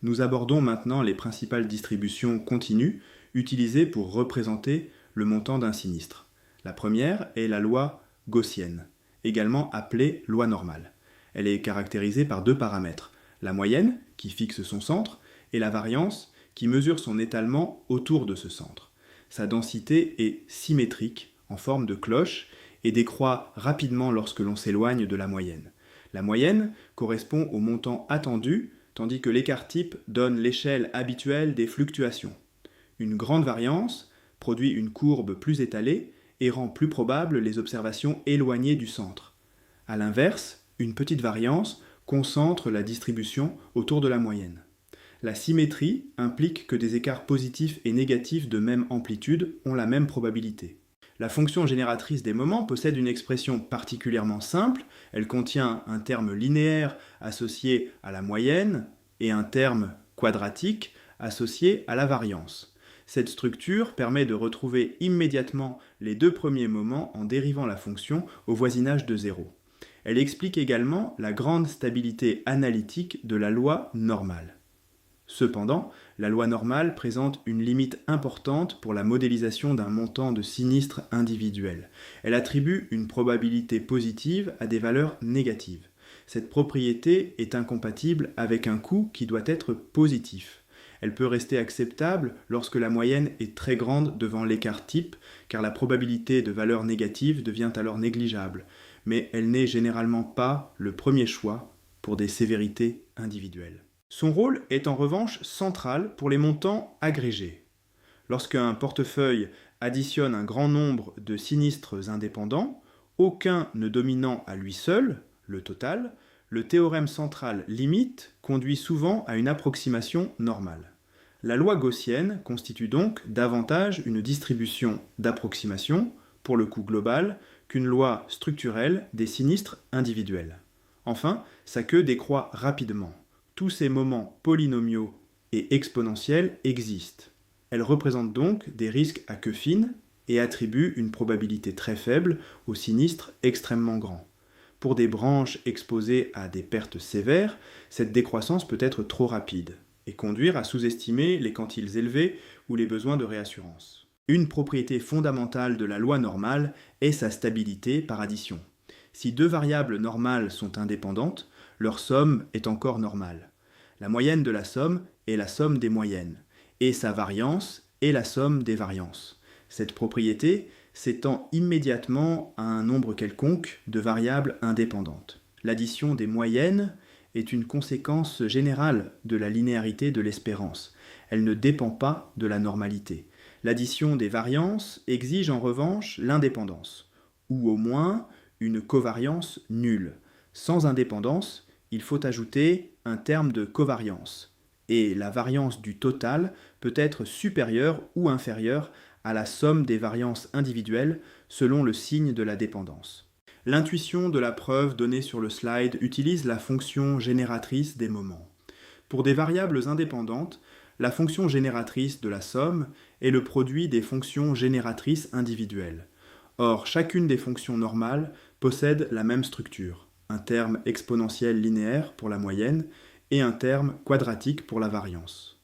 Nous abordons maintenant les principales distributions continues utilisées pour représenter le montant d'un sinistre. La première est la loi gaussienne, également appelée loi normale. Elle est caractérisée par deux paramètres, la moyenne, qui fixe son centre, et la variance, qui mesure son étalement autour de ce centre. Sa densité est symétrique, en forme de cloche, et décroît rapidement lorsque l'on s'éloigne de la moyenne. La moyenne correspond au montant attendu, tandis que l'écart type donne l'échelle habituelle des fluctuations. Une grande variance produit une courbe plus étalée et rend plus probables les observations éloignées du centre. A l'inverse, une petite variance concentre la distribution autour de la moyenne. La symétrie implique que des écarts positifs et négatifs de même amplitude ont la même probabilité. La fonction génératrice des moments possède une expression particulièrement simple. Elle contient un terme linéaire associé à la moyenne et un terme quadratique associé à la variance. Cette structure permet de retrouver immédiatement les deux premiers moments en dérivant la fonction au voisinage de 0. Elle explique également la grande stabilité analytique de la loi normale. Cependant, la loi normale présente une limite importante pour la modélisation d'un montant de sinistre individuel. Elle attribue une probabilité positive à des valeurs négatives. Cette propriété est incompatible avec un coût qui doit être positif. Elle peut rester acceptable lorsque la moyenne est très grande devant l'écart type, car la probabilité de valeur négative devient alors négligeable, mais elle n'est généralement pas le premier choix pour des sévérités individuelles. Son rôle est en revanche central pour les montants agrégés. Lorsqu'un portefeuille additionne un grand nombre de sinistres indépendants, aucun ne dominant à lui seul, le total, le théorème central limite conduit souvent à une approximation normale. La loi gaussienne constitue donc davantage une distribution d'approximation, pour le coût global, qu'une loi structurelle des sinistres individuels. Enfin, sa queue décroît rapidement. Tous ces moments polynomiaux et exponentiels existent. Elles représentent donc des risques à queue fine et attribuent une probabilité très faible aux sinistres extrêmement grands. Pour des branches exposées à des pertes sévères, cette décroissance peut être trop rapide et conduire à sous-estimer les quantiles élevés ou les besoins de réassurance. Une propriété fondamentale de la loi normale est sa stabilité par addition. Si deux variables normales sont indépendantes, leur somme est encore normale. La moyenne de la somme est la somme des moyennes, et sa variance est la somme des variances. Cette propriété s'étend immédiatement à un nombre quelconque de variables indépendantes. L'addition des moyennes est une conséquence générale de la linéarité de l'espérance. Elle ne dépend pas de la normalité. L'addition des variances exige en revanche l'indépendance, ou au moins une covariance nulle. Sans indépendance, il faut ajouter un terme de covariance, et la variance du total peut être supérieure ou inférieure à la somme des variances individuelles selon le signe de la dépendance. L'intuition de la preuve donnée sur le slide utilise la fonction génératrice des moments. Pour des variables indépendantes, la fonction génératrice de la somme est le produit des fonctions génératrices individuelles. Or, chacune des fonctions normales possède la même structure, un terme exponentiel linéaire pour la moyenne et un terme quadratique pour la variance.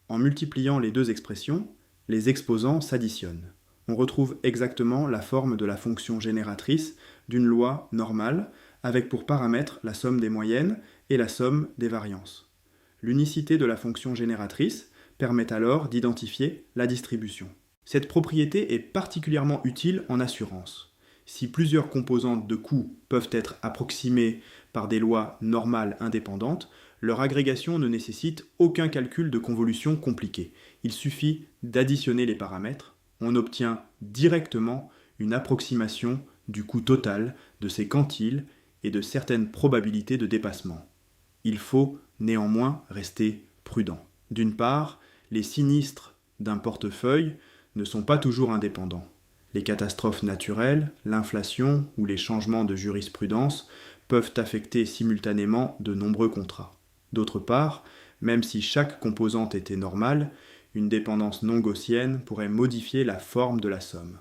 En multipliant les deux expressions, les exposants s'additionnent. On retrouve exactement la forme de la fonction génératrice d'une loi normale, avec pour paramètres la somme des moyennes et la somme des variances. L'unicité de la fonction génératrice permet alors d'identifier la distribution. Cette propriété est particulièrement utile en assurance. Si plusieurs composantes de coûts peuvent être approximées par des lois normales indépendantes, leur agrégation ne nécessite aucun calcul de convolution compliqué. Il suffit d'additionner les paramètres. On obtient directement une approximation du coût total de ces quantiles et de certaines probabilités de dépassement. Il faut néanmoins rester prudent. D'une part, les sinistres d'un portefeuille ne sont pas toujours indépendants. Les catastrophes naturelles, l'inflation ou les changements de jurisprudence peuvent affecter simultanément de nombreux contrats. D'autre part, même si chaque composante était normale, une dépendance non gaussienne pourrait modifier la forme de la somme.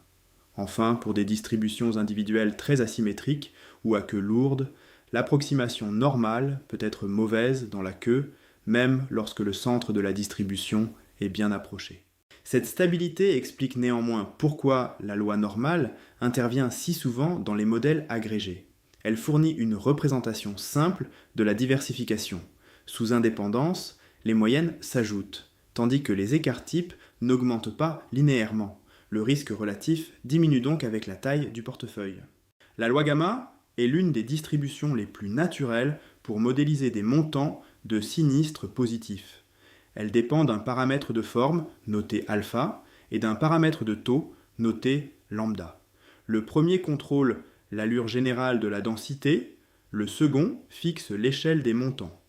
Enfin, pour des distributions individuelles très asymétriques ou à queue lourde, l'approximation normale peut être mauvaise dans la queue, même lorsque le centre de la distribution est bien approché. Cette stabilité explique néanmoins pourquoi la loi normale intervient si souvent dans les modèles agrégés. Elle fournit une représentation simple de la diversification. Sous indépendance, les moyennes s'ajoutent, tandis que les écarts-types n'augmentent pas linéairement. Le risque relatif diminue donc avec la taille du portefeuille. La loi gamma est l'une des distributions les plus naturelles pour modéliser des montants de sinistres positifs. Elle dépend d'un paramètre de forme, noté alpha, et d'un paramètre de taux, noté lambda. Le premier contrôle l'allure générale de la densité, le second fixe l'échelle des montants.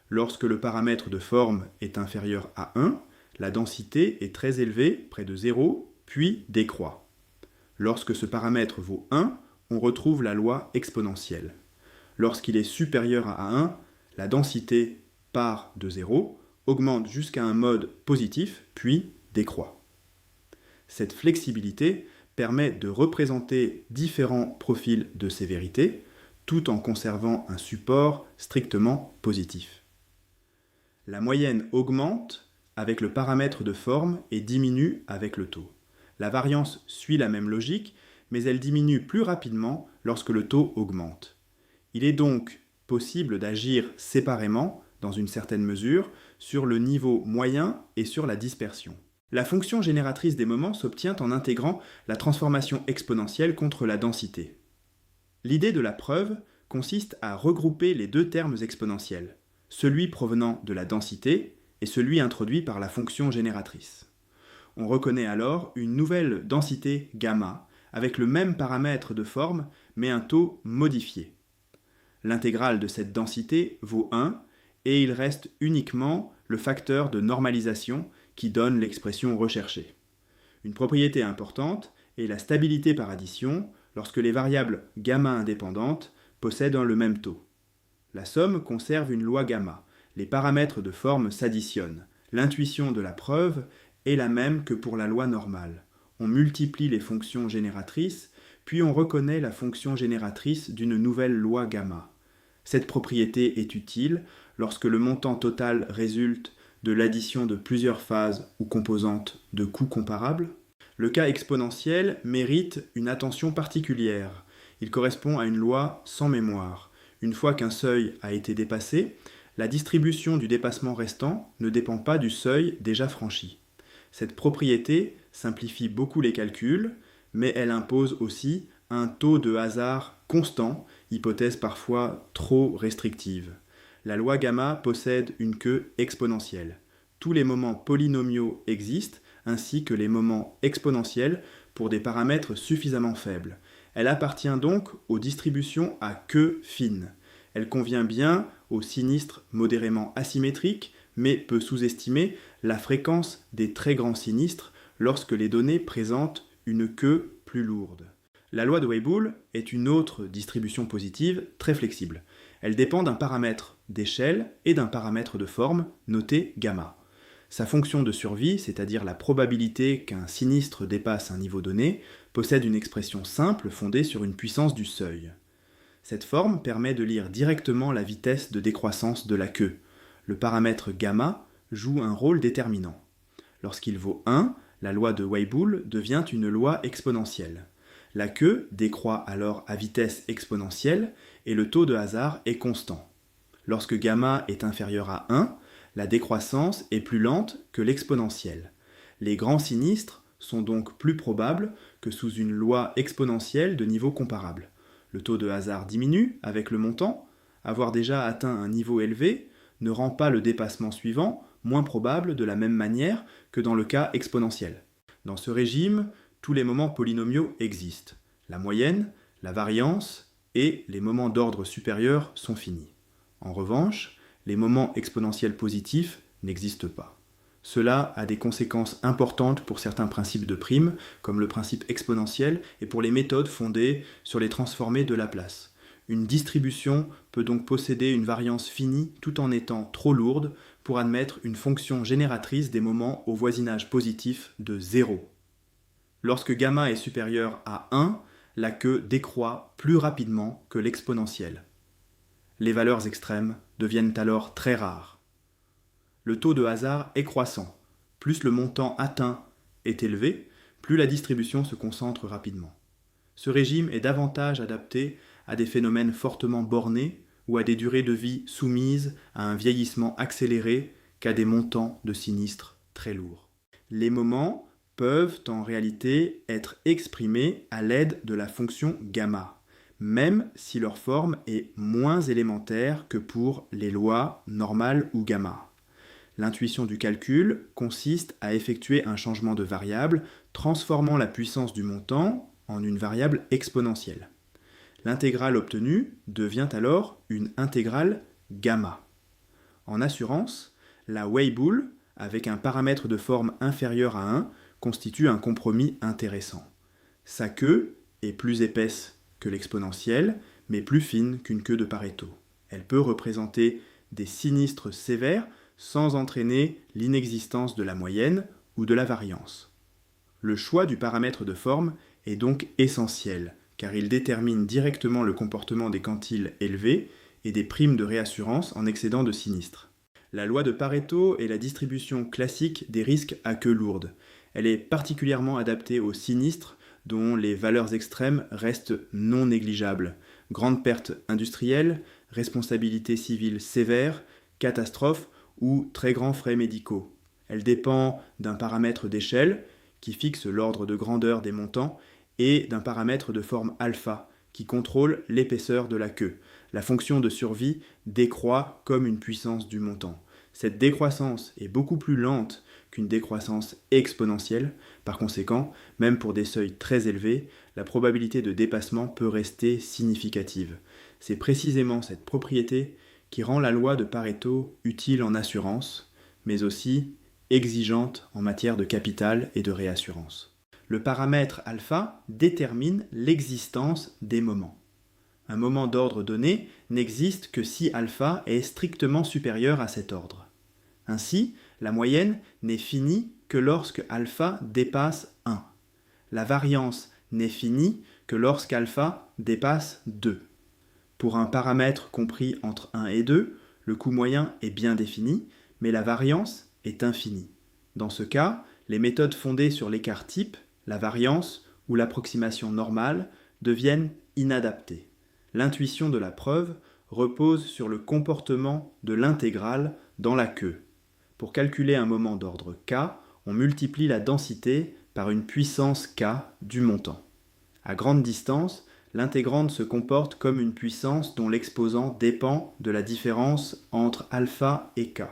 Lorsque le paramètre de forme est inférieur à 1, la densité est très élevée, près de 0, puis décroît. Lorsque ce paramètre vaut 1, on retrouve la loi exponentielle. Lorsqu'il est supérieur à 1, la densité part de 0, augmente jusqu'à un mode positif, puis décroît. Cette flexibilité permet de représenter différents profils de sévérité, tout en conservant un support strictement positif. La moyenne augmente avec le paramètre de forme et diminue avec le taux. La variance suit la même logique, mais elle diminue plus rapidement lorsque le taux augmente. Il est donc possible d'agir séparément, dans une certaine mesure, sur le niveau moyen et sur la dispersion. La fonction génératrice des moments s'obtient en intégrant la transformation exponentielle contre la densité. L'idée de la preuve consiste à regrouper les deux termes exponentiels, celui provenant de la densité et celui introduit par la fonction génératrice. On reconnaît alors une nouvelle densité gamma avec le même paramètre de forme mais un taux modifié. L'intégrale de cette densité vaut 1 et il reste uniquement le facteur de normalisation qui donne l'expression recherchée. Une propriété importante est la stabilité par addition lorsque les variables gamma indépendantes possèdent le même taux. La somme conserve une loi gamma. Les paramètres de forme s'additionnent. L'intuition de la preuve est la même que pour la loi normale. On multiplie les fonctions génératrices, puis on reconnaît la fonction génératrice d'une nouvelle loi gamma. Cette propriété est utile lorsque le montant total résulte de l'addition de plusieurs phases ou composantes de coûts comparables. Le cas exponentiel mérite une attention particulière. Il correspond à une loi sans mémoire. Une fois qu'un seuil a été dépassé, la distribution du dépassement restant ne dépend pas du seuil déjà franchi. Cette propriété simplifie beaucoup les calculs, mais elle impose aussi un taux de hasard constant, hypothèse parfois trop restrictive. La loi gamma possède une queue exponentielle. Tous les moments polynomiaux existent, ainsi que les moments exponentiels pour des paramètres suffisamment faibles. Elle appartient donc aux distributions à queue fine. Elle convient bien aux sinistres modérément asymétriques, mais peut sous-estimer la fréquence des très grands sinistres lorsque les données présentent une queue plus lourde. La loi de Weibull est une autre distribution positive très flexible. Elle dépend d'un paramètre d'échelle et d'un paramètre de forme noté gamma. Sa fonction de survie, c'est-à-dire la probabilité qu'un sinistre dépasse un niveau donné, possède une expression simple fondée sur une puissance du seuil. Cette forme permet de lire directement la vitesse de décroissance de la queue. Le paramètre gamma joue un rôle déterminant. Lorsqu'il vaut 1, la loi de Weibull devient une loi exponentielle. La queue décroît alors à vitesse exponentielle et le taux de hasard est constant. Lorsque gamma est inférieur à 1, la décroissance est plus lente que l'exponentielle. Les grands sinistres sont donc plus probables que sous une loi exponentielle de niveau comparable. Le taux de hasard diminue avec le montant. Avoir déjà atteint un niveau élevé ne rend pas le dépassement suivant moins probable de la même manière que dans le cas exponentiel. Dans ce régime, tous les moments polynomiaux existent. La moyenne, la variance et les moments d'ordre supérieur sont finis. En revanche, les moments exponentiels positifs n'existent pas. Cela a des conséquences importantes pour certains principes de prime, comme le principe exponentiel, et pour les méthodes fondées sur les transformés de Laplace. Une distribution peut donc posséder une variance finie tout en étant trop lourde pour admettre une fonction génératrice des moments au voisinage positif de 0. Lorsque gamma est supérieur à 1, la queue décroît plus rapidement que l'exponentielle. Les valeurs extrêmes deviennent alors très rares. le taux de hasard est croissant. Plus le montant atteint est élevé, plus la distribution se concentre rapidement. Ce régime est davantage adapté à des phénomènes fortement bornés ou à des durées de vie soumises à un vieillissement accéléré qu'à des montants de sinistres très lourds. Les moments peuvent en réalité être exprimés à l'aide de la fonction gamma, même si leur forme est moins élémentaire que pour les lois normales ou gamma. L'intuition du calcul consiste à effectuer un changement de variable transformant la puissance du montant en une variable exponentielle. L'intégrale obtenue devient alors une intégrale gamma. En assurance, la Weibull, avec un paramètre de forme inférieur à 1, constitue un compromis intéressant. Sa queue est plus épaisse que l'exponentielle, mais plus fine qu'une queue de Pareto. Elle peut représenter des sinistres sévères sans entraîner l'inexistence de la moyenne ou de la variance. Le choix du paramètre de forme est donc essentiel, car il détermine directement le comportement des quantiles élevés et des primes de réassurance en excédent de sinistre. La loi de Pareto est la distribution classique des risques à queue lourde. Elle est particulièrement adaptée aux sinistres dont les valeurs extrêmes restent non négligeables. Grandes pertes industrielles, responsabilité civile sévère, catastrophes ou très grands frais médicaux. Elle dépend d'un paramètre d'échelle qui fixe l'ordre de grandeur des montants et d'un paramètre de forme alpha qui contrôle l'épaisseur de la queue. La fonction de survie décroît comme une puissance du montant. Cette décroissance est beaucoup plus lente qu'une décroissance exponentielle. Par conséquent, même pour des seuils très élevés, la probabilité de dépassement peut rester significative. C'est précisément cette propriété qui rend la loi de Pareto utile en assurance, mais aussi exigeante en matière de capital et de réassurance. Le paramètre alpha détermine l'existence des moments. Un moment d'ordre donné n'existe que si alpha est strictement supérieur à cet ordre. Ainsi, la moyenne n'est finie que lorsque alpha dépasse 1. La variance n'est finie que lorsqu'alpha dépasse 2. Pour un paramètre compris entre 1 et 2, le coût moyen est bien défini, mais la variance est infinie. Dans ce cas, les méthodes fondées sur l'écart type, la variance ou l'approximation normale deviennent inadaptées. L'intuition de la preuve repose sur le comportement de l'intégrale dans la queue. Pour calculer un moment d'ordre k, on multiplie la densité par une puissance k du montant. À grande distance, l'intégrande se comporte comme une puissance dont l'exposant dépend de la différence entre alpha et k.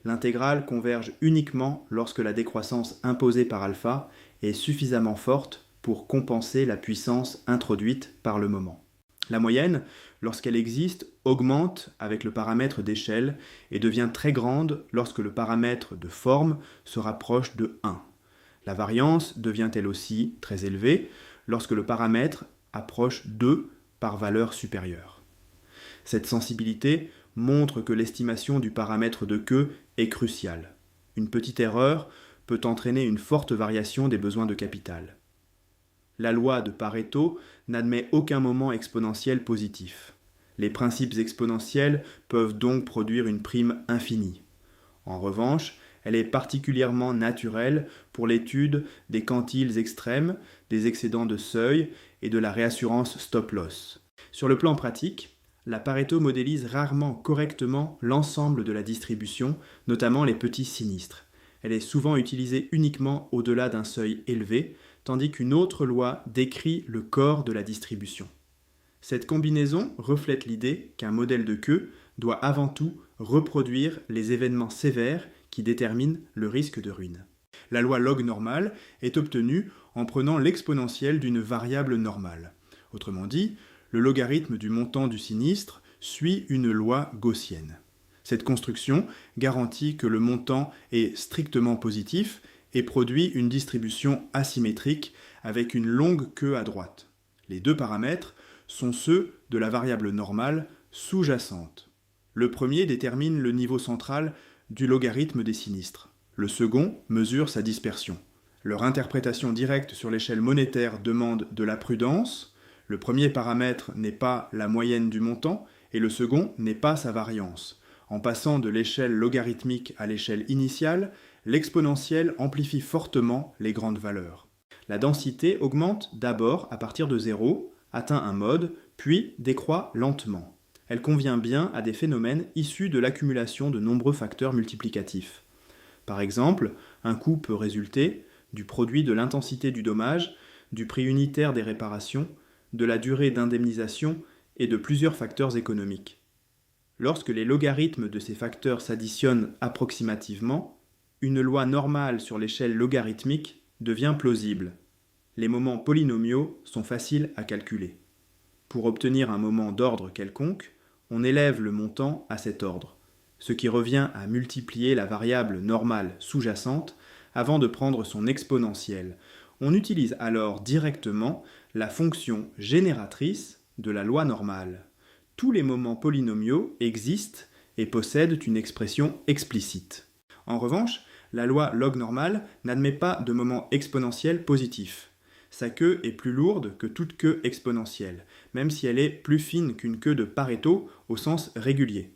L'intégrale converge uniquement lorsque la décroissance imposée par alpha est suffisamment forte pour compenser la puissance introduite par le moment. La moyenne, lorsqu'elle existe, augmente avec le paramètre d'échelle et devient très grande lorsque le paramètre de forme se rapproche de 1. La variance devient elle aussi très élevée lorsque le paramètre approche 2 par valeur supérieure. Cette sensibilité montre que l'estimation du paramètre de queue est cruciale. Une petite erreur peut entraîner une forte variation des besoins de capital. La loi de Pareto n'admet aucun moment exponentiel positif. Les principes exponentiels peuvent donc produire une prime infinie. En revanche, elle est particulièrement naturelle pour l'étude des quantiles extrêmes, des excédents de seuil et de la réassurance stop-loss. Sur le plan pratique, la Pareto modélise rarement correctement l'ensemble de la distribution, notamment les petits sinistres. Elle est souvent utilisée uniquement au-delà d'un seuil élevé, tandis qu'une autre loi décrit le corps de la distribution. Cette combinaison reflète l'idée qu'un modèle de queue doit avant tout reproduire les événements sévères qui déterminent le risque de ruine. La loi log normale est obtenue en prenant l'exponentielle d'une variable normale. Autrement dit, le logarithme du montant du sinistre suit une loi gaussienne. Cette construction garantit que le montant est strictement positif et produit une distribution asymétrique avec une longue queue à droite. Les deux paramètres sont ceux de la variable normale sous-jacente. Le premier détermine le niveau central du logarithme des sinistres. Le second mesure sa dispersion. Leur interprétation directe sur l'échelle monétaire demande de la prudence. Le premier paramètre n'est pas la moyenne du montant et le second n'est pas sa variance. En passant de l'échelle logarithmique à l'échelle initiale, l'exponentielle amplifie fortement les grandes valeurs. La densité augmente d'abord à partir de 0, atteint un mode, puis décroît lentement. Elle convient bien à des phénomènes issus de l'accumulation de nombreux facteurs multiplicatifs. Par exemple, un coût peut résulter du produit de l'intensité du dommage, du prix unitaire des réparations, de la durée d'indemnisation et de plusieurs facteurs économiques. Lorsque les logarithmes de ces facteurs s'additionnent approximativement, une loi normale sur l'échelle logarithmique devient plausible. Les moments polynomiaux sont faciles à calculer. Pour obtenir un moment d'ordre quelconque, on élève le montant à cet ordre, ce qui revient à multiplier la variable normale sous-jacente avant de prendre son exponentielle. On utilise alors directement la fonction génératrice de la loi normale. Tous les moments polynomiaux existent et possèdent une expression explicite. En revanche, la loi log normale n'admet pas de moment exponentiel positif. Sa queue est plus lourde que toute queue exponentielle, même si elle est plus fine qu'une queue de Pareto au sens régulier.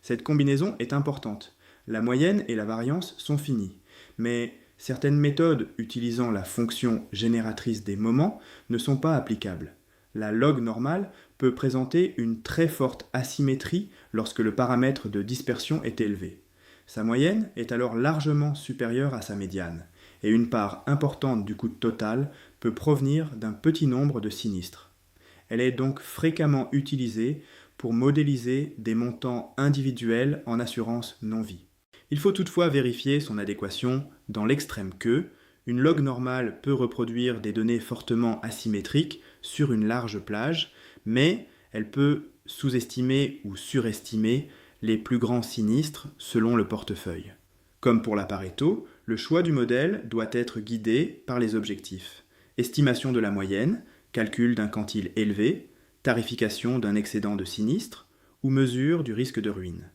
Cette combinaison est importante. La moyenne et la variance sont finies, mais certaines méthodes utilisant la fonction génératrice des moments ne sont pas applicables. La log normale peut présenter une très forte asymétrie lorsque le paramètre de dispersion est élevé. Sa moyenne est alors largement supérieure à sa médiane, et une part importante du coût total peut provenir d'un petit nombre de sinistres. Elle est donc fréquemment utilisée pour modéliser des montants individuels en assurance non-vie. Il faut toutefois vérifier son adéquation dans l'extrême que une log normale peut reproduire des données fortement asymétriques sur une large plage, mais elle peut sous-estimer ou surestimer les plus grands sinistres selon le portefeuille. Comme pour la Pareto, le choix du modèle doit être guidé par les objectifs. Estimation de la moyenne, calcul d'un quantile élevé, tarification d'un excédent de sinistre ou mesure du risque de ruine.